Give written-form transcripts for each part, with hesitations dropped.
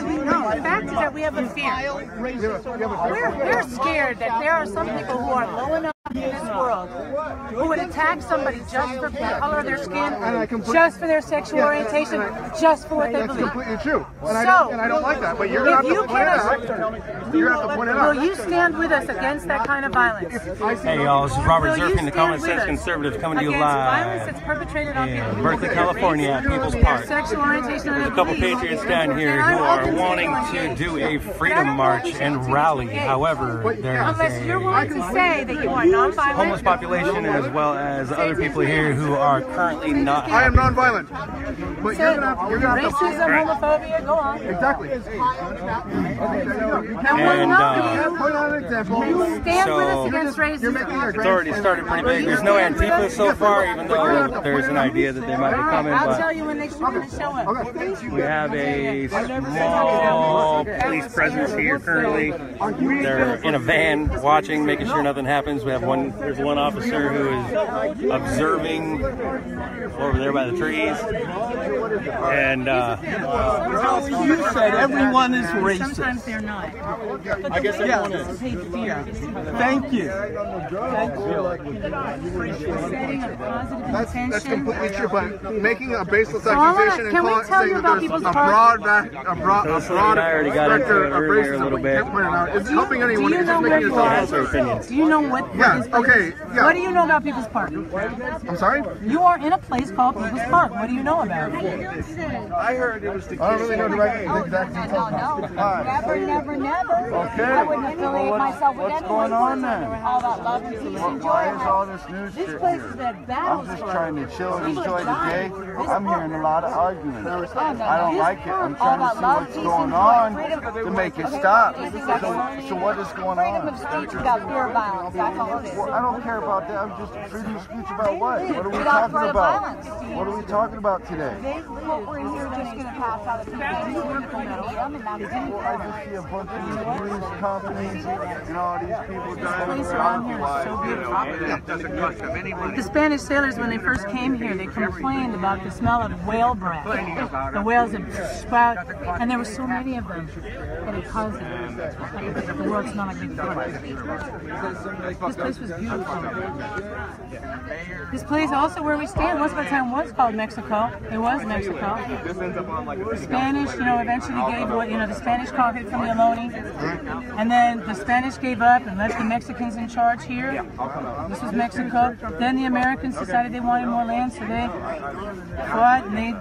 No, the fact is that we have a fear. We're scared that there are some people who are low enough in this world who would attack somebody just for the color of their skin, just for their sexual orientation, just for what they believe. That's completely true. And I don't like that. But you're going to have to point it out. You're going to have to point it out. Will you stand with us against that kind of violence? Hey y'all, this is Robert Zerf in the Common Sense Conservative coming to you live that's perpetrated on people in Berkeley, California at People's Park. Sexual orientation. There's a couple patriots down here who are wanting to do a freedom march and rally. However, there's unless you're willing to say that you are non-violent, homeless population as well as other people here who are currently not. I am non-violent. But you're gonna have to racism, homophobia, go on. Exactly. And point out an example. Stand with us against racism. It's already started pretty big. There's no AntiFa so far, even though there's an idea that they might be coming. I'll tell you when they're going to show up. We have a small police presence here currently. They're in a van watching, making sure nothing happens. We have there's one officer who is observing over there by the trees. And you said everyone is racist. Sometimes they're not. I guess everyone is. Thank you. That's completely true, but making a baseless accusation and saying that there's a broad spectrum of racism is helping anyone. It's just making yourself. Do you know what? What do you know about People's Park? I'm sorry? You are in a place called People's Park. What do you know about it? I heard it was the case. I don't really know the exact details. Never. Okay. I wouldn't affiliate myself with anyone. What's going on then? All about love and peace and joy. Why is all this news This shit place here? is that battle. I'm just trying to chill and enjoy the day. I'm hearing a lot of arguments. I don't like it. I'm trying to see what's going on to make it stop. So what is going on? Freedom of speech without fear of violence. That's all it is. Well, I don't care about that. I'm just freedom of speech about what? What are we talking about? What are we talking about today? What we're here just going to pass out of people who I just see a bunch of these news companies and all these people driving around here. So beautiful. The Spanish sailors, when they first came here, they complained about the smell of whale breath. The whales would spout, and there were so many of them that it caused the world smelled like big fart. This place was beautiful. This place also where we stand, once upon a time was called Mexico. It was Mexico. The Spanish, eventually gave away, the Spanish conquered it from the Ohlone, and then the Spanish gave up and left the Mexicans in charge here. This was Mexico. Then the Americans decided they wanted more land, so they fought and they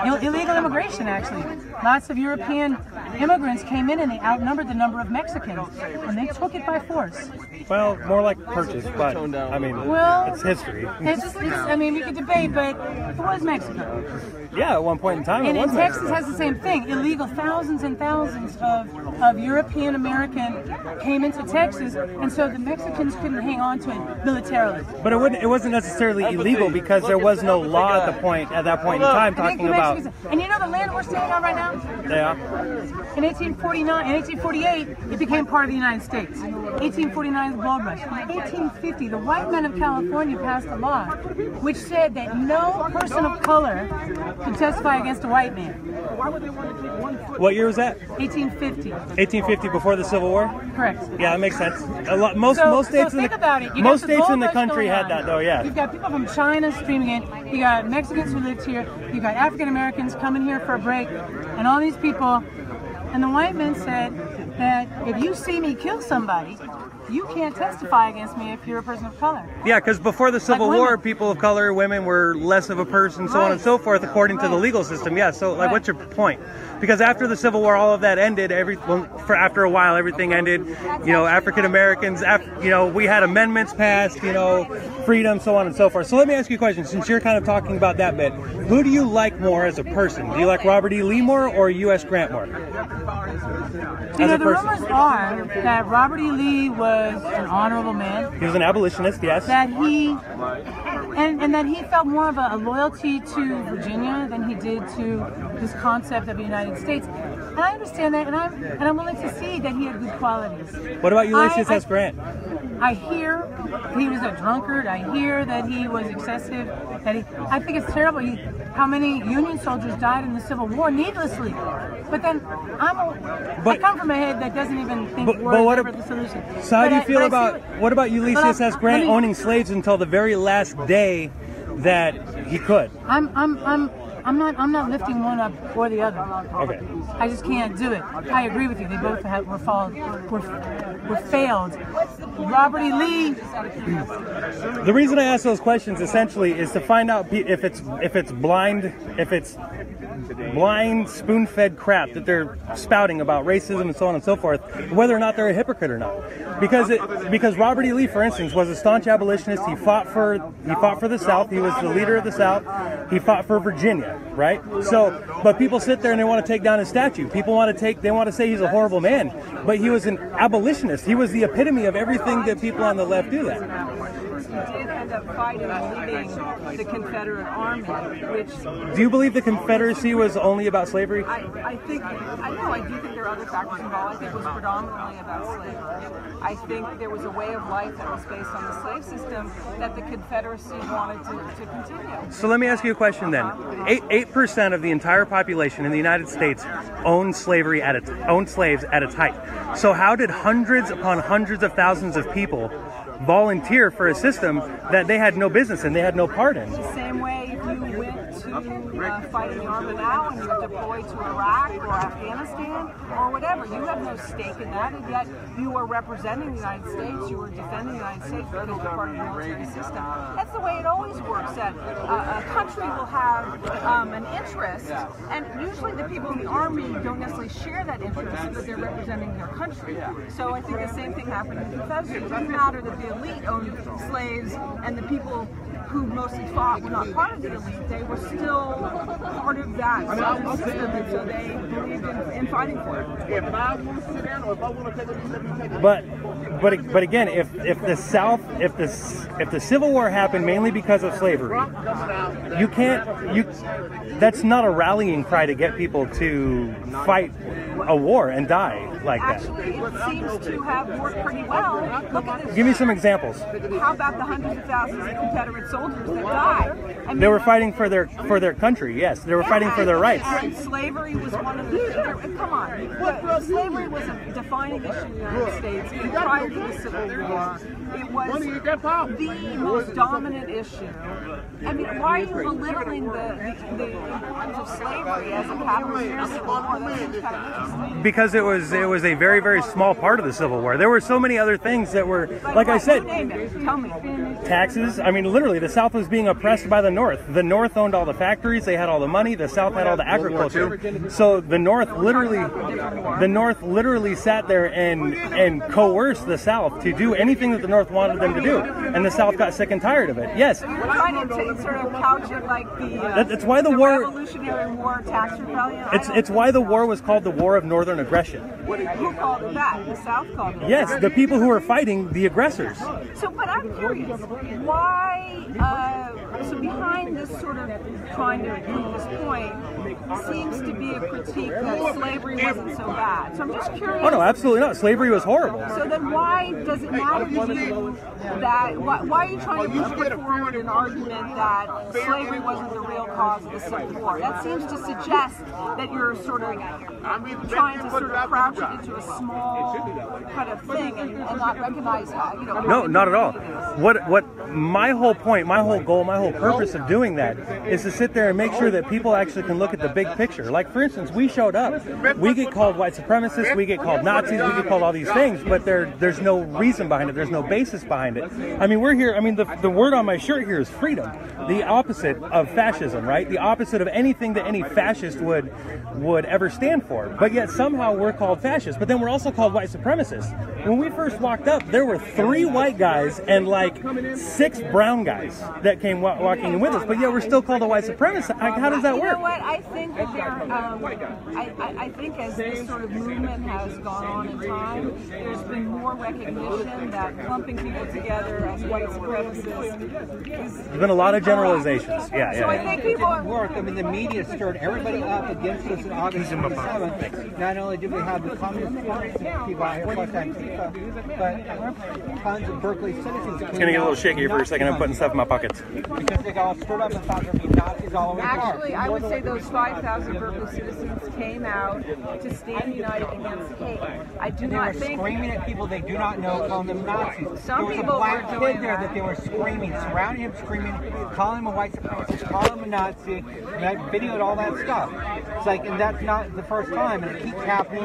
illegal immigration, actually. Lots of European immigrants came in and they outnumbered the number of Mexicans, and they took it by force. Well, more like purchase, but I mean, it's history. We could debate, but it was Mexico. Yeah, at one point in time, and it was Texas Mexico. has the same thing. Illegal, thousands and thousands of European American came into Texas, and so the Mexicans couldn't hang on to it militarily. But it wasn't necessarily illegal because there was no law at that point in time talking about. And you know the land we're standing on right now? Yeah. In 1848, it became part of the United States. 1849, the gold rush. In 1850, the white men of California passed a law which said that no person of color could testify against a white man. What year was that? 1850. 1850, before the Civil War? Correct. Yeah, that makes sense. Most states in the country had that, though. Yeah. You've got people from China streaming in. You got Mexicans who lived here. You got African Americans coming here for a break, and all these people. And the white men said that if you see me kill somebody, you can't testify against me if you're a person of color. Yeah, because before the Civil War, people of color, women were less of a person, so on and so forth, according to the legal system. Yeah, so what's your point? Because after the Civil War, all of that ended. After a while, everything ended. African Americans. We had amendments passed. Freedom, so on and so forth. So let me ask you a question. Since you're kind of talking about that bit, who do you like more as a person? Do you like Robert E. Lee more or U.S. Grant more? The rumors are that Robert E. Lee was an honorable man. He was an abolitionist, yes. That he and that he felt more of a loyalty to Virginia than he did to this concept of the United States. And I understand that, and I'm willing to see that he had good qualities. What about Ulysses S. Grant? I hear he was a drunkard. I hear that he was excessive. I think it's terrible how many Union soldiers died in the Civil War needlessly. But then I come from a head that doesn't even think war is ever the solution. So how do you feel about what about Ulysses S. Grant owning slaves until the very last day that he could? I'm not lifting one up or the other. Okay. I just can't do it. I agree with you. They both were failed. Robert E. Lee. The reason I ask those questions essentially is to find out if it's blind spoon-fed crap that they're spouting about racism and so on and so forth, whether or not they're a hypocrite or not. Because Robert E. Lee, for instance, was a staunch abolitionist. He fought for the South. He was the leader of the South. He fought for Virginia, right? So, but people sit there and they want to take down his statue. They want to say he's a horrible man, but he was an abolitionist. He was the epitome of everything that people on the left do that. He did end up fighting and leading the Confederate Army, which... Do you believe the Confederacy was only about slavery? I do think there are other factors involved. I think it was predominantly about slavery. I think there was a way of life that was based on the slave system that the Confederacy wanted to continue. So let me ask you a question then. 8% of the entire population in the United States owned slaves at its height. So how did hundreds upon hundreds of thousands of people volunteer for a system that they had no business in, they had no part in? The same way if you went to fight in the army now and you're deployed to Iraq or Afghanistan or whatever, you have no stake in that, and yet you are representing the United States, you are defending the United States because you're part of the military system. That's the way it always works, that a country will have an interest, and usually the people in the army don't necessarily share that interest, but they're representing their country. So I think the same thing happened in the Confederacy. It doesn't matter that the elite owned slaves and the people who mostly fought were not part of the elite. They were still part of that system, and so they believed in fighting for it. If I want to sit down or if I want to take a But again, if the Civil War happened mainly because of slavery, that's not a rallying cry to get people to fight a war and die like that. Actually, it seems to have worked pretty well. Look at this. Give me some examples. How about the hundreds of thousands of Confederate soldiers that died? I mean, they were fighting for their country. Yes, they were fighting for their rights. And slavery was one of the. Come on, slavery was a defining issue in the United States prior to the Civil War. It was the most dominant issue. I mean, why are you belittling the importance of slavery as a catalyst in the Civil War? That seems kind of interesting. Because it was a very, very small part of the Civil War. There were so many other things that were, like I said, tell me. taxes. I mean, literally, the South was being oppressed by the North. The North owned all the factories. They had all the money. The South had all the agriculture. So the North literally sat there and coerced the South to do anything that the North wanted them to do. And the South got sick and tired of it. Yes. You're trying to sort of couch it like that's why the war, Revolutionary War tax rebellion. It's why the war was called the War of Northern Aggression. Who called it that? The South called it. Yes, the people who were fighting the aggressors. So, but I'm curious, why? So behind this sort of trying to prove this point seems to be a critique that slavery wasn't so bad. So I'm just curious. Oh no, absolutely not. Slavery was horrible. So then why does it matter to you that, why are you trying to put forward an argument that slavery wasn't the real cause of the Civil War? That seems to suggest that you're sort of trying to sort of crouch it into a small kind of thing and not recognize that, No, not at all. What my whole point, my whole goal, my whole purpose of doing that is to sit there and make sure that people actually can look at the big picture. Like, for instance, we showed up. We get called white supremacists, we get called Nazis, we get called all these things, but there's no reason behind it. There's no basis behind it. I mean, we're here. I mean, the word on my shirt here is freedom. The opposite of fascism, right? The opposite of anything that any fascist would ever stand for. But yet somehow we're called fascists. But then we're also called white supremacists. When we first walked up, there were 3 white guys and like 6 brown guys that came walking in with us, but yet we're still called a white supremacist. How does that work? You know what? I think that I think as this sort of movement has gone on in time, there's been more recognition that clumping people together as white supremacists There's been a lot of generalizations. Yeah. So I think people are... work. I mean, the media stirred everybody up against us in August 27th. Not only did we have the communist people out here plus AntiFa, but tons of Berkeley citizens. It's gonna get a little shaky here for a second. I'm putting stuff in my pockets. Because they got all stirred up and thought there'd be Nazis all over the park. Actually, I would say those 5,000 Berkeley citizens came out to stand united against hate. I do not think... They were screaming at people they do not know, calling them Nazis. Some there was people a black were doing kid there that they were screaming, surrounding him, screaming, calling him a white supremacist, calling him a Nazi, and I videoed all that stuff. It's like, and that's not the first time, and it keeps happening,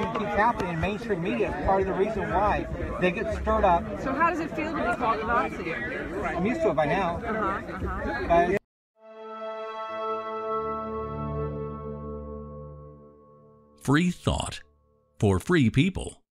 and mainstream media is part of the reason why they get stirred up. So how does it feel to be called a Nazi? I'm used to it by now. But free thought for free people.